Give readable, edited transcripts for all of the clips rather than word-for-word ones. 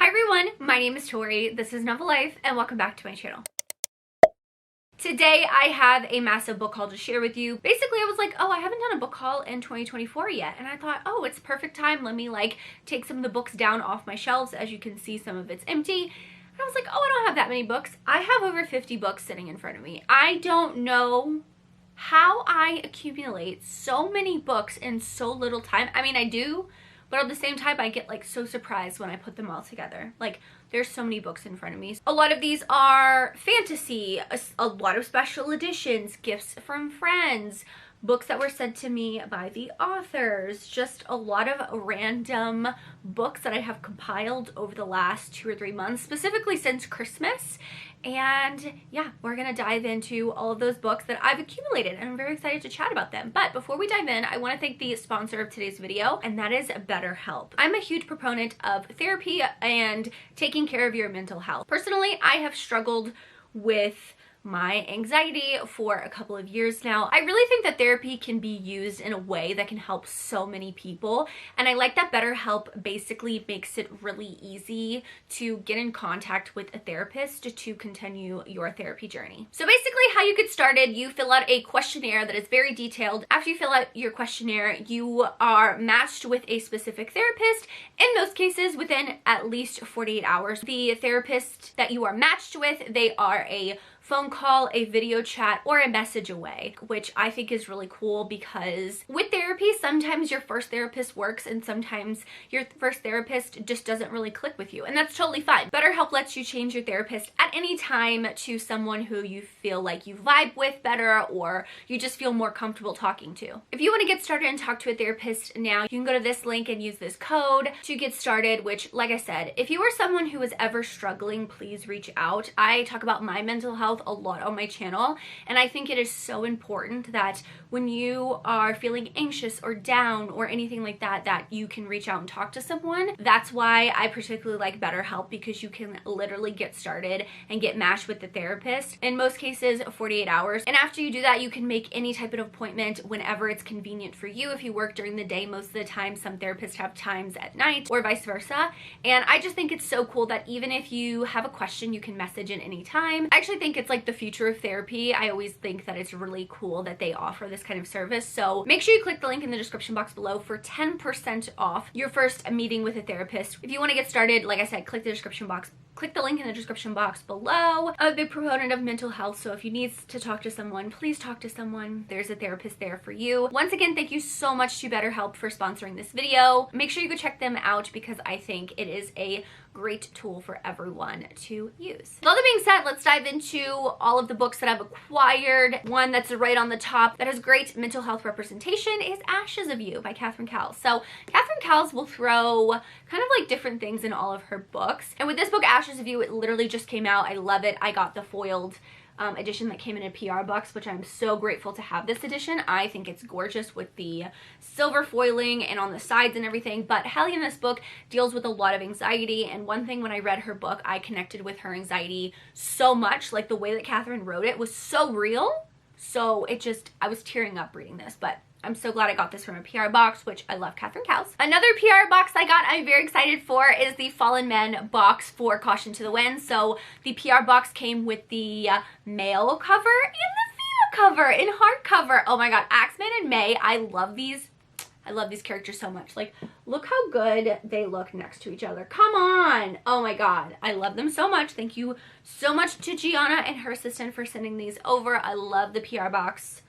Hi everyone, my name is Tori, this is Novel Life, and welcome back to my channel. Today I have a massive book haul to share with you. Basically I was like, oh, I haven't done a book haul in 2024 yet, and I thought, oh, it's perfect time. Let me like take some of the books down off my shelves. As you can see, some of it's empty. And I was like, oh, I don't have that many books. I have over 50 books sitting in front of me. I don't know how I accumulate so many books in so little time. I mean, I do, but at the same time, I get like so surprised when I put them all together. Like, there's so many books in front of me. A lot of these are fantasy, a lot of special editions, gifts from friends, books that were sent to me by the authors, just a lot of random books that I have compiled over the last 2 or 3 months, specifically since Christmas. And yeah, we're gonna dive into all of those books that I've accumulated, and I'm very excited to chat about them. But before we dive in, I want to thank the sponsor of today's video, and that is BetterHelp. I'm a huge proponent of therapy and taking care of your mental health. Personally, I have struggled with my anxiety for a couple of years now. I really think that therapy can be used in a way that can help so many people, and I like that BetterHelp basically makes it really easy to get in contact with a therapist to continue your therapy journey. So basically how you get started, you fill out a questionnaire that is very detailed. After you fill out your questionnaire, you are matched with a specific therapist, in most cases within at least 48 hours. The therapist that you are matched with, they are a phone call, a video chat, or a message away, which I think is really cool because with therapy, sometimes your first therapist works and sometimes your first therapist just doesn't really click with you, and that's totally fine. BetterHelp lets you change your therapist at any time to someone who you feel like you vibe with better or you just feel more comfortable talking to. If you want to get started and talk to a therapist now, you can go to this link and use this code to get started, which, like I said, if you are someone who is ever struggling, please reach out. I talk about my mental health a lot on my channel, and I think it is so important that when you are feeling anxious or down or anything like that, that you can reach out and talk to someone. That's why I particularly like BetterHelp, because you can literally get started and get matched with the therapist in most cases 48 hours, and after you do that, you can make any type of appointment whenever it's convenient for you. If you work during the day, most of the time some therapists have times at night or vice versa, and I just think it's so cool that even if you have a question, you can message in any time. I actually think it's like the future of therapy. I always think that it's really cool that they offer this kind of service. So make sure you click the link in the description box below for 10% off your first meeting with a therapist. If you want to get started, like I said, click the description box. Click the link in the description box below. I'm a big proponent of mental health, so if you need to talk to someone, please talk to someone. There's a therapist there for you. Once again, thank you so much to BetterHelp for sponsoring this video. Make sure you go check them out because I think it is a great tool for everyone to use. With all that being said, let's dive into all of the books that I've acquired. One that's right on the top that has great mental health representation is Ashes of You by Catherine Cowles. So Catherine Cowles will throw kind of like different things in all of her books, and with this book, Ashes of You, it literally just came out. I love it. I got the foiled edition that came in a PR box, which I'm so grateful to have this edition. I think it's gorgeous with the silver foiling and on the sides and everything. But Hallie in this book deals with a lot of anxiety, and one thing when I read her book, I connected with her anxiety so much. Like, the way that Catherine wrote it was so real. So it just, I was tearing up reading this, but I'm so glad I got this from a PR box, which I love Catherine Cowles. Another PR box I got I'm very excited for is the Fallen Men box for Caution to the Wind. So the PR box came with the male cover and the female cover in hardcover. Oh my god, Axeman and May, I love these. I love these characters so much. Like, look how good they look next to each other. Come on. Oh my god. I love them so much. Thank you so much to Gianna and her assistant for sending these over. I love the PR box.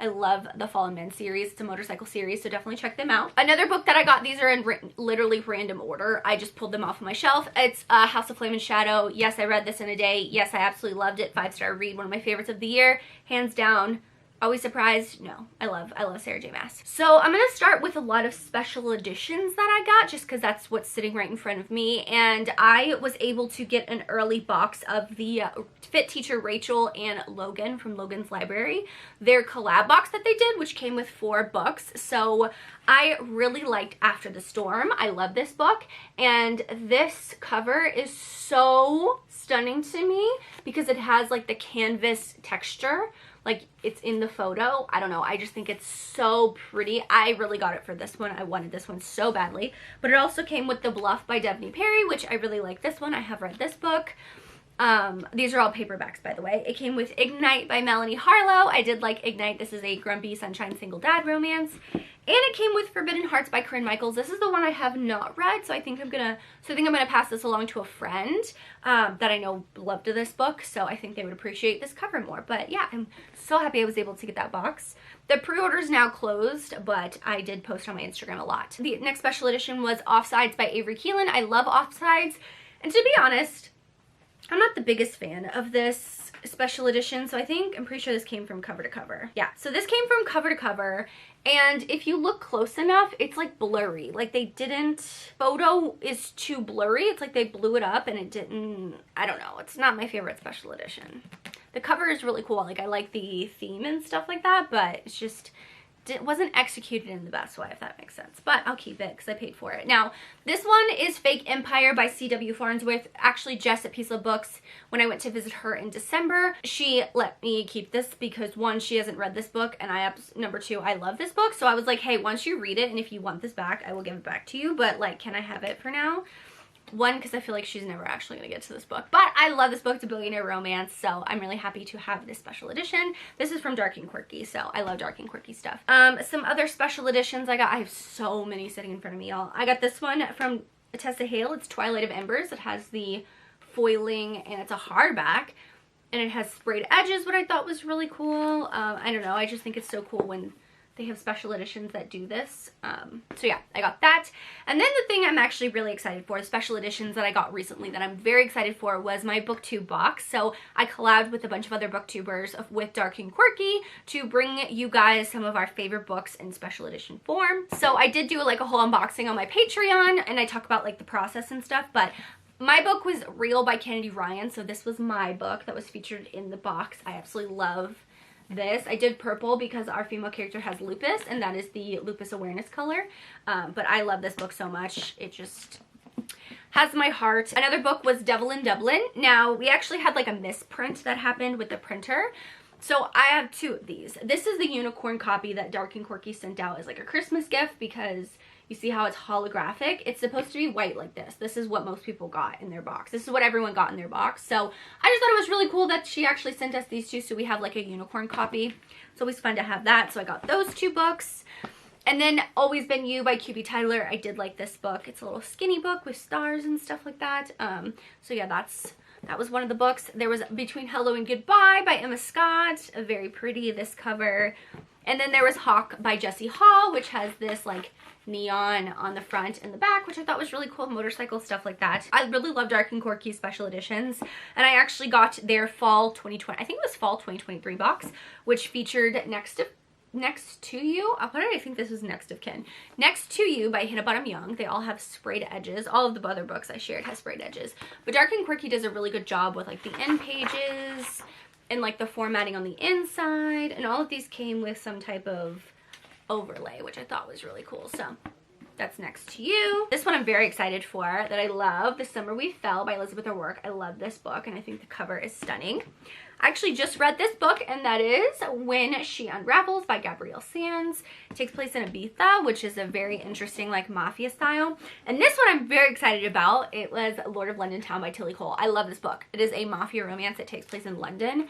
I love the Fallen Men series. It's a motorcycle series, so definitely check them out. Another book that I got, these are in literally random order. I just pulled them off of my shelf. It's House of Flame and Shadow. Yes, I read this in a day. Yes, I absolutely loved it. 5-star read. One of my favorites of the year. Hands down. Always surprised? No. I love Sarah J. Maas. So I'm going to start with a lot of special editions that I got just because that's what's sitting right in front of me. And I was able to get an early box of the Fit Teacher Rachel and Logan from Logan's Library. Their collab box that they did, which came with 4 books. So I really liked After the Storm. I love this book. And this cover is so stunning to me because it has like the canvas texture, like it's in the photo. I don't know, I just think it's so pretty. I really got it for this one. I wanted this one so badly. But it also came with The Bluff by Devy Perry, which I really like this one. I have read this book. These are all paperbacks, by the way. It came with Ignite by Melanie Harlow. I did like Ignite. This is a grumpy sunshine single dad romance. And it came with Forbidden Hearts by Corinne Michaels. This is the one I have not read, so I think I'm gonna pass this along to a friend that I know loved this book, so I think they would appreciate this cover more. But yeah, I'm so happy I was able to get that box. The pre-order is now closed, but I did post on my Instagram a lot. The next special edition was Offsides by Avery Keelan. I love Offsides, and to be honest, I'm not the biggest fan of this special edition, so I'm pretty sure this came from cover to cover. Yeah, so this came from cover to cover, and if you look close enough, it's like blurry. Like photo is too blurry. It's like they blew it up and it didn't, I don't know. It's not my favorite special edition. The cover is really cool. Like I like the theme and stuff like that, but it's just, it wasn't executed in the best way, if that makes sense. But I'll keep it because I paid for it. Now, this one is Fake Empire by C.W. Farnsworth. Actually, Jess at Peace Love Books, when I went to visit her in December, she let me keep this because, one, she hasn't read this book, and number two, I love this book. So I was like, hey, once you read it, and if you want this back, I will give it back to you. But, like, can I have it for now? One, because I feel like she's never actually going to get to this book. But I love this book. It's a billionaire romance, so I'm really happy to have this special edition. This is from Dark and Quirky, so I love Dark and Quirky stuff. Some other special editions I got. I have so many sitting in front of me, y'all. I got this one from Tessa Hale. It's Twilight of ERS. It has the foiling, and it's a hardback. And it has sprayed edges, what I thought was really cool. I don't know. I just think it's so cool when they have special editions that do this. So yeah, I got that. And then the thing I'm actually really excited for, the special editions that I got recently that I'm very excited for, was my booktube box. So I collabed with a bunch of other booktubers with Dark and Quirky to bring you guys some of our favorite books in special edition form. So I did do like a whole unboxing on my Patreon, and I talk about like the process and stuff, but my book was Real by Kennedy Ryan, so this was my book that was featured in the box. I absolutely love this. I did purple because our female character has lupus, and that is the lupus awareness color. But I love this book so much. It just has my heart. Another book was Devil in Dublin. Now, we actually had like a misprint that happened with the printer. So I have two of these. This is the unicorn copy that Dark and Quirky sent out as like a Christmas gift because you see how it's holographic? It's supposed to be white like this. This is what most people got in their box. This is what everyone got in their box. So I just thought it was really cool that she actually sent us these two, so we have like a unicorn copy. It's always fun to have that. So I got those two books. And then Always Been You by QB Tyler. I did like this book. It's a little skinny book with stars and stuff like that. So yeah, that was one of the books. There was Between Hello and Goodbye by Emma Scott. Very pretty, this cover. And then there was Hawk by Jessie Hall, which has this like neon on the front and the back, which I thought was really cool, motorcycle stuff like that. I really love Dark and Quirky special editions, and I actually got their fall 2020, I think it was fall 2023 box, which featured Next to You. What did I think this was Next of Kin? Next to You by Hannah Bottom Young. They all have sprayed edges. All of the other books I shared have sprayed edges, but Dark and Quirky does a really good job with like the end pages and like the formatting on the inside, and all of these came with some type of overlay, which I thought was really cool. So that's Next to You. This one I'm very excited for, that I love, The Summer We Fell by Elizabeth O'Rourke. I love this book, and I think the cover is stunning. I actually just read this book, and that is When She Unravels by Gabrielle Sands. It takes place in Ibiza, which is a very interesting like mafia style. And this one I'm very excited about. It was Lord of London Town by Tilly Cole. I love this book. It is a mafia romance that takes place in London.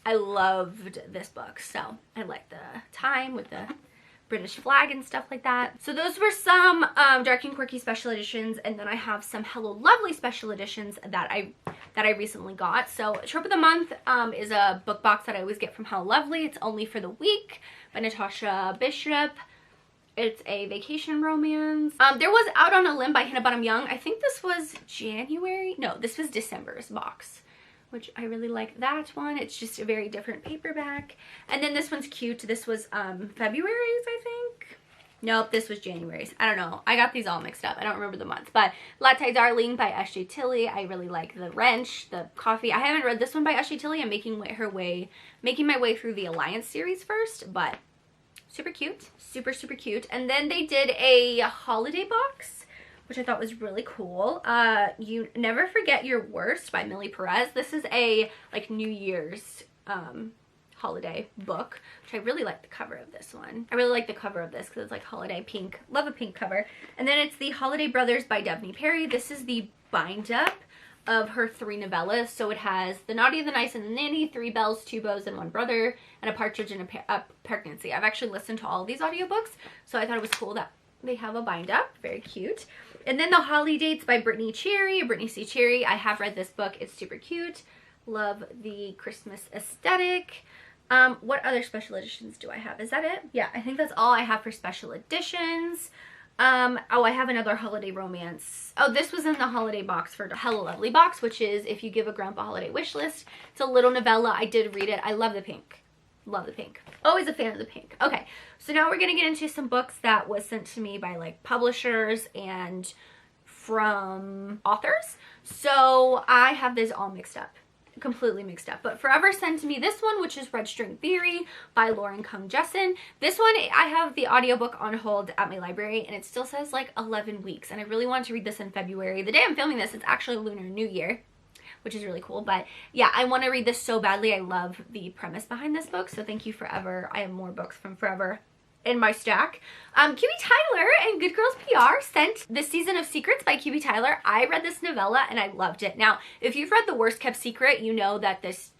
I loved this book, so I like the time with the British flag and stuff like that. So those were some Dark and Quirky special editions, and then I have some Hello Lovely special editions that I recently got. So Trope of the Month is a book box that I always get from Hello Lovely. It's Only for the Week by Natasha Bishop. It's a vacation romance. There was Out on a Limb by Hannah Bottom Young. I think this was January. No, this was December's box, which I really like that one. It's just a very different paperback. And then this one's cute. This was February's, I think. Nope, this was January's. I don't know. I got these all mixed up. I don't remember the month. But Latte Darling by S.J. Tilly. I really like the wrench, the coffee. I haven't read this one by S.J. Tilly. I'm making my way through the Alliance series first, but super cute. Super, super cute. And then they did a holiday box, which I thought was really cool. You Never Forget Your Worst by Millie Perez. This is a like New Year's holiday book, which I really like the cover of this one. I really like the cover of this because it's like holiday pink. Love a pink cover. And then it's the Holiday Brothers by Devy Perry. This is the bind up of her 3 novellas. So it has The Naughty, the Nice, and the Nanny, 3 Bells, 2 Beaux, and 1 Brother, and A Partridge in a Pregnancy. I've actually listened to all of these audiobooks, so I thought it was cool that they have a bind up. Very cute. And then The Holidates by Brittany C. Cherry. I have read this book. It's super cute. Love the Christmas aesthetic. What other special editions do I have? Is that it? Yeah, I think that's all I have for special editions. Oh, I have another holiday romance. Oh, this was in the holiday box for Hella Lovely box, which is If You Give a Grandpa Holiday Wish List. It's a little novella. I did read it. I love the pink. Love the pink. Always a fan of the pink. Okay, so now we're going to get into some books that was sent to me by like publishers and from authors. So I have this all mixed up. Completely mixed up, but Forever sent me this one, which is Red String Theory by Lauren Kung Jessen. This one, I have the audiobook on hold at my library, and it still says like 11 weeks, and I really wanted to read this in February. The day I'm filming this, it's actually Lunar New Year, which is really cool, but yeah, I want to read this so badly. I love the premise behind this book, so thank you, Forever. I have more books from Forever in my stack. QB Tyler and Good Girls PR sent This Season of Secrets by QB Tyler. I read this novella and I loved it. Now, if you've read The Worst Kept Secret, you know that this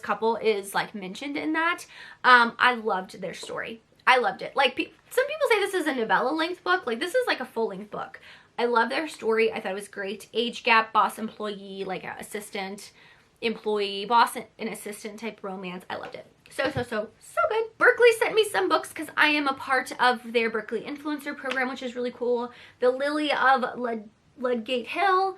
couple is like mentioned in that. I loved their story. I loved it. Like some people say this is a novella length book. Like this is like a full length book. I love their story. I thought it was great. Age gap, boss employee, like assistant employee, boss and assistant type romance. I loved it. So good. Berkeley sent me some books because I am a part of their Berkeley Influencer program, which is really cool. The Lily of Lgate Hill.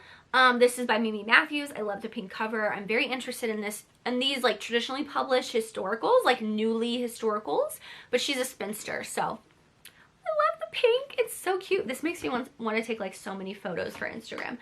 This is by Mimi Matthews. I love the pink cover. I'm very interested in this and these like traditionally published historicals, like newly historicals, but she's a spinster, so I love the pink. It's so cute. This makes me want to take like so many photos for Instagram.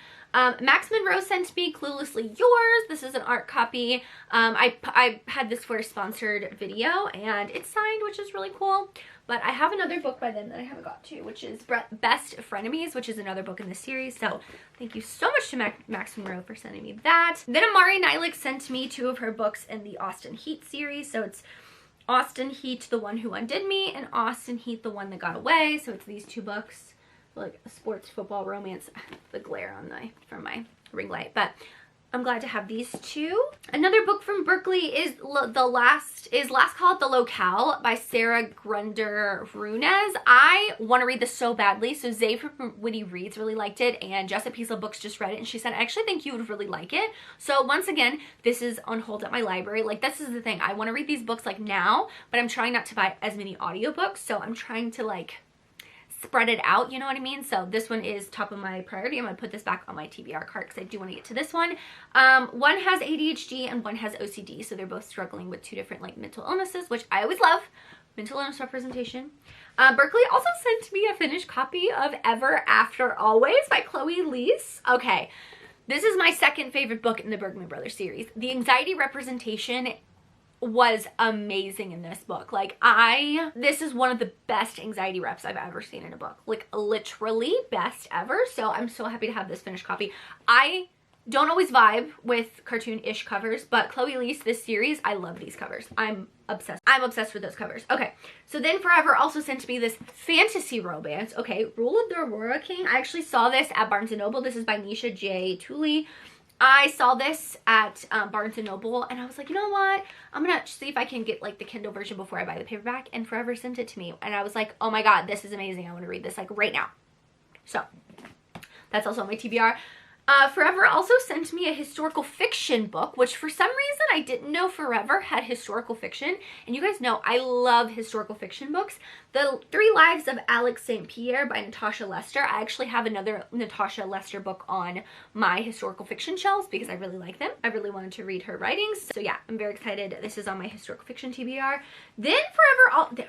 Max Monroe sent me Cluelessly Yours. This is an art copy. I had this for a sponsored video and it's signed, which is really cool. But I have another book by them that I haven't got to, which is Best Frenemies, which is another book in the series. So thank you so much to Max Monroe for sending me that. Then Amari Nylik sent me 2 of her books in the Austin Heat series. So it's Austin Heat, The One Who Undid Me, and Austin Heat, The One That Got Away. So it's these 2 books, like sports, football, romance. The glare on from my ring light, but I'm glad to have these 2. Another book from Berkeley is Last Call at the Locale by Sarah Grunder Runes. I want to read this so badly. So Zay from Witty Reads really liked it, and Jessica Piesel Books just read it, and she said, I actually think you would really like it. So once again, this is on hold at my library. Like this is the thing. I want to read these books like now, but I'm trying not to buy as many audiobooks. So I'm trying to like spread it out, you know what I mean? So this one is top of my priority. I'm gonna put this back on my TBR cart because I do want to get to this one. One has ADHD and one has OCD, so they're both struggling with 2 different like mental illnesses, which I always love. Mental illness representation. Berkeley also sent me a finished copy of Ever After Always by Chloe Leese. Okay, this is my second favorite book in the Bergman Brothers series. The anxiety representation was amazing in this book. Like this is one of the best anxiety reps I've ever seen in a book, like literally best ever. So I'm so happy to have this finished copy. I don't always vibe with cartoon-ish covers, but Chloe Leese, this series, I love these covers. I'm obsessed with those covers. Okay, so then Forever also sent me this fantasy romance. Okay, Rule of the Aurora King. I actually saw this at Barnes & Noble. This is by Nisha J. Tooley. I saw this at Barnes & Noble, and I was like, you know what? I'm gonna see if I can get like the Kindle version before I buy the paperback, and Forever sent it to me, and I was like, oh my god, this is amazing. I want to read this like right now. So that's also on my TBR. Forever also sent me a historical fiction book, which for some reason I didn't know Forever had historical fiction. And you guys know I love historical fiction books. The 3 Lives of Alex St. Pierre by Natasha Lester. I actually have another Natasha Lester book on my historical fiction shelves because I really like them. I really wanted to read her writings. So yeah, I'm very excited. This is on my historical fiction TBR. Then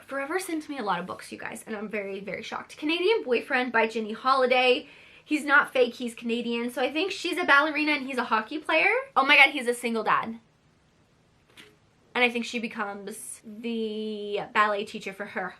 Forever sent me a lot of books, you guys, and I'm very, very shocked. Canadian Boyfriend by Jenny Holiday. He's not fake, he's Canadian. So I think she's a ballerina and he's a hockey player. Oh my god, he's a single dad. And I think she becomes the ballet teacher for her.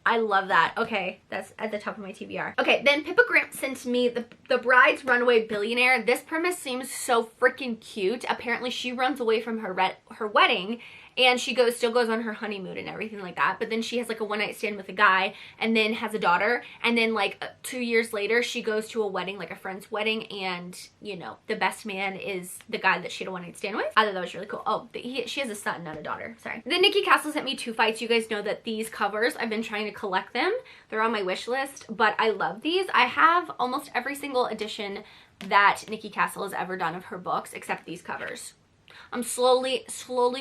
I love that. Okay, that's at the top of my TBR. Okay, then Pippa Grant sent me the Bride's Runaway Billionaire. This premise seems so freaking cute. Apparently she runs away from her wedding, and she still goes on her honeymoon and everything like that, but then she has like a one-night stand with a guy and then has a daughter, and then like 2 years later she goes to a wedding, like a friend's wedding, and you know, the best man is the guy that she had a one-night stand with. I thought that was really cool. Oh, she has a son, not a daughter. Sorry. Then Nikki Castle sent me 2 fights. You guys know that these covers, I've been trying to collect them. They're on my wish list, but I love these. I have almost every single edition that Nikki Castle has ever done of her books, except these covers. I'm slowly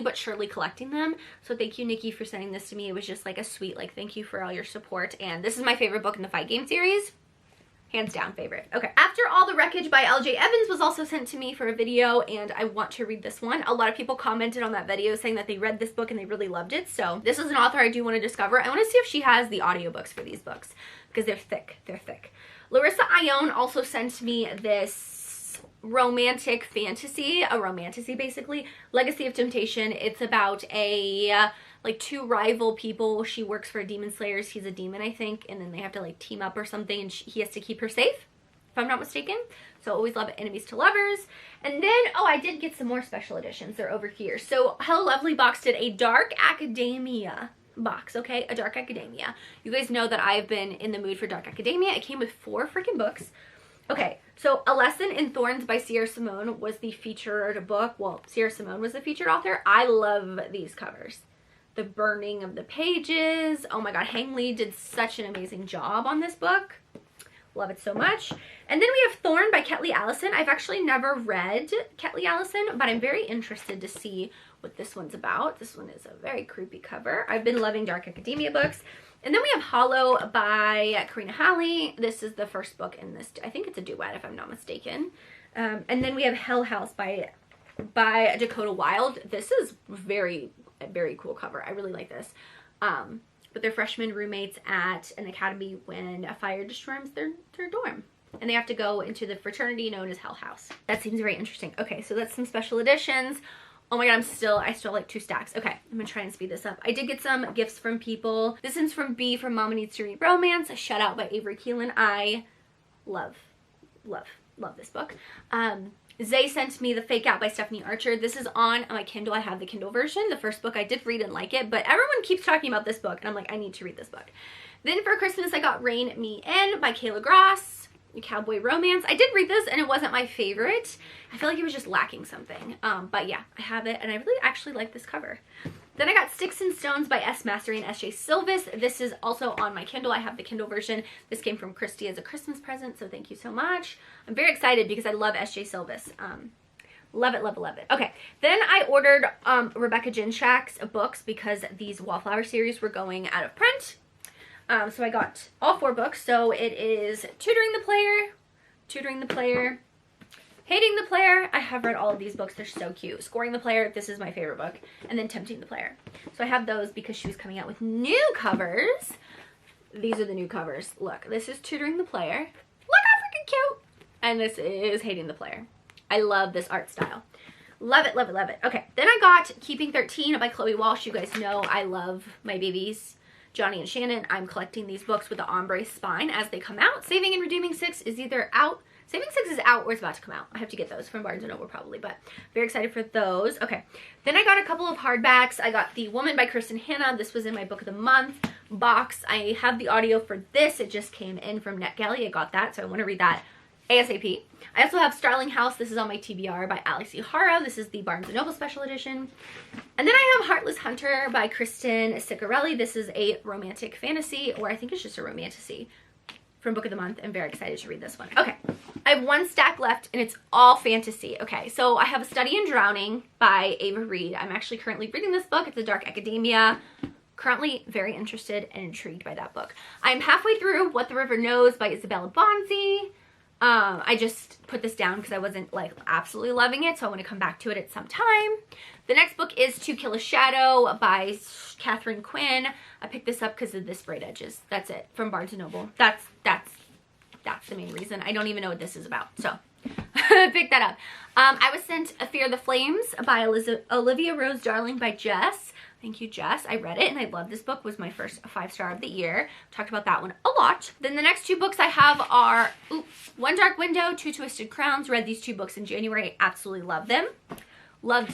but surely collecting them. So thank you, Nikki, for sending this to me. It was just like a sweet, like, thank you for all your support. And this is my favorite book in the Fight Game series. Hands down favorite. Okay. After All, the Wreckage by L.J. Evans was also sent to me for a video, and I want to read this one. A lot of people commented on that video saying that they read this book and they really loved it. So this is an author I do want to discover. I want to see if she has the audiobooks for these books, because they're thick. They're thick. Larissa Ione also sent me this romantic fantasy, a romantasy basically, Legacy of Temptation. It's about a like 2 rival people. She works for a demon slayers. He's a demon, I think, and then they have to like team up or something, and he has to keep her safe, if I'm not mistaken. So always love it. Enemies to lovers. And then, oh, I did get some more special editions. They're over here. So Hello Lovely Box did a Dark Academia box, okay? A Dark Academia. You guys know that I've been in the mood for Dark Academia. It came with 4 freaking books. Okay, so A Lesson in Thorns by Sierra Simone was the featured book. Well, Sierra Simone was the featured author. I love these covers. The burning of the pages. Oh my god, Hang Lee did such an amazing job on this book. Love it so much. And then we have Thorn by Ketley Allison. I've actually never read Ketley Allison, but I'm very interested to see what this one's about. This one is a very creepy cover. I've been loving Dark Academia books. And then we have Hollow by Karina Halley. This is the first book in this. I think it's a duet, if I'm not mistaken. And then we have Hell House by Dakota Wilde. This is very cool cover. I really like this. But they're freshman roommates at an academy when a fire destroys their dorm, and they have to go into the fraternity known as Hell House. That seems very interesting. Okay, so that's some special editions. Oh my god, I still have like 2 stacks. Okay, I'm gonna try and speed this up. I did get some gifts from people. This is from B from Mama Needs to Read Romance, a shout out by Avery Keelan. I love this book. Zay sent me The Fake Out by Stephanie Archer. This is on my Kindle. I have the Kindle version. The first book I did read and like it, but everyone keeps talking about this book, and I'm like, I need to read this book. Then for Christmas, I got Rain Me In by Kayla Gross, Cowboy Romance. I did read this, and it wasn't my favorite. I feel like it was just lacking something. But yeah, I have it, and I really actually like this cover. Then I got Sticks and Stones by S. Mastery and S.J. Silvis. This is also on my Kindle. I have the Kindle version. This came from Christy as a Christmas present, so thank you so much. I'm very excited because I love S.J. Silvis. Love it, love it, love it. Okay, then I ordered Rebecca Ginshak's books because these Wallflower series were going out of print. So I got all 4 books. So it is Tutoring the Player, Hating the Player. I have read all of these books. They're so cute. Scoring the Player. This is my favorite book. And then Tempting the Player. So I have those because she was coming out with new covers. These are the new covers. Look, this is Tutoring the Player. Look how freaking cute. And this is Hating the Player. I love this art style. Love it, love it, love it. Okay, then I got Keeping 13 by Chloe Walsh. You guys know I love my babies, Johnny and Shannon. I'm collecting these books with the ombre spine as they come out. Saving and Redeeming 6 is either out. Saving 6 is out or it's about to come out. I have to get those from Barnes & Noble probably, but very excited for those. Okay, then I got a couple of hardbacks. I got The Woman by Kristen Hanna. This was in my Book of the Month box. I have the audio for this. It just came in from NetGalley. I got that, so I want to read that ASAP. I also have Starling House. This is on my TBR by Alex Ihara. This is the Barnes & Noble special edition. And then I have Heartless Hunter by Kristen Ciccarelli. This is a romantic fantasy, or I think it's just a romantasy from Book of the Month. I'm very excited to read this one. Okay, I have 1 stack left, and it's all fantasy. Okay, so I have A Study in Drowning by Ava Reed. I'm actually currently reading this book. It's a Dark Academia. Currently very interested and intrigued by that book. I'm halfway through What the River Knows by Isabella Bonzi. I just put this down because I wasn't like absolutely loving it, so I want to come back to it at some time. The next book is To Kill a Shadow by Catherine Quinn. I picked this up because of the sprayed edges. That's it, from Barnes & Noble. That's the main reason. I don't even know what this is about, so pick that up. I was sent A Fear the Flames by Olivia Rose Darling by Jess. Thank you, Jess. I read it and I love this book. Was my first 5-star of the year. Talked about that one a lot. Then the next 2 books I have are One Dark Window, Two Twisted Crowns. Read these 2 books in January. Absolutely love them. Loved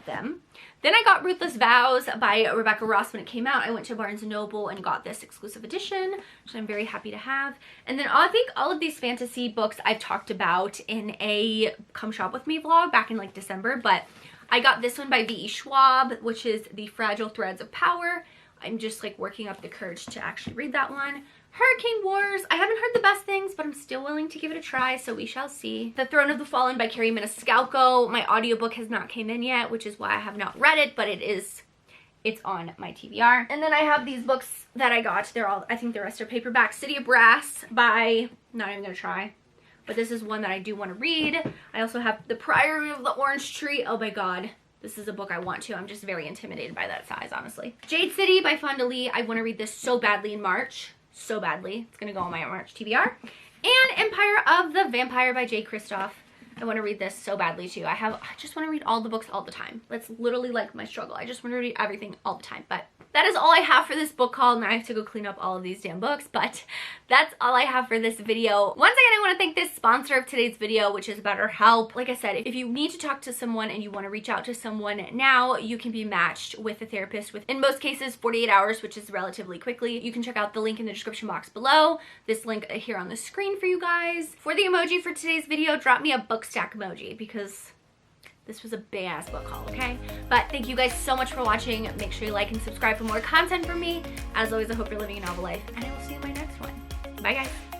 them. Then I got Ruthless Vows by Rebecca Ross when it came out. I went to Barnes & Noble and got this exclusive edition, which I'm very happy to have. And then I think all of these fantasy books I've talked about in a Come Shop With Me vlog back in like December, but I got this one by V.E. Schwab, which is The Fragile Threads of Power. I'm just like working up the courage to actually read that one. Hurricane Wars. I haven't heard the best things, but I'm still willing to give it a try, so we shall see. The Throne of the Fallen by Carrie Maniscalco. My audiobook has not came in yet, which is why I have not read it, but it's on my TBR. And then I have these books that I got. They're all, I think the rest are paperback. City of Brass by, not even gonna try, but this is one that I do want to read. I also have The Priory of the Orange Tree. Oh my god. This is a book I want to. I'm just very intimidated by that size, honestly. Jade City by Fonda Lee. I want to read this so badly in March. So badly. It's going to go on my March TBR. And Empire of the Vampire by Jay Kristoff. I want to read this so badly too. I just want to read all the books all the time. That's literally like my struggle. I just want to read everything all the time. But that is all I have for this book haul. Now I have to go clean up all of these damn books, but that's all I have for this video. Once again, I want to thank this sponsor of today's video, which is BetterHelp. Like I said, if you need to talk to someone and you want to reach out to someone now, you can be matched with a therapist within most cases 48 hours, which is relatively quickly. You can check out the link in the description box below. This link here on the screen for you guys. For the emoji for today's video, drop me a book stack emoji because this was a big ass book haul, okay? But thank you guys so much for watching. Make sure you like and subscribe for more content from me. As always, I hope you're living a novel life, and I will see you in my next one. Bye, guys.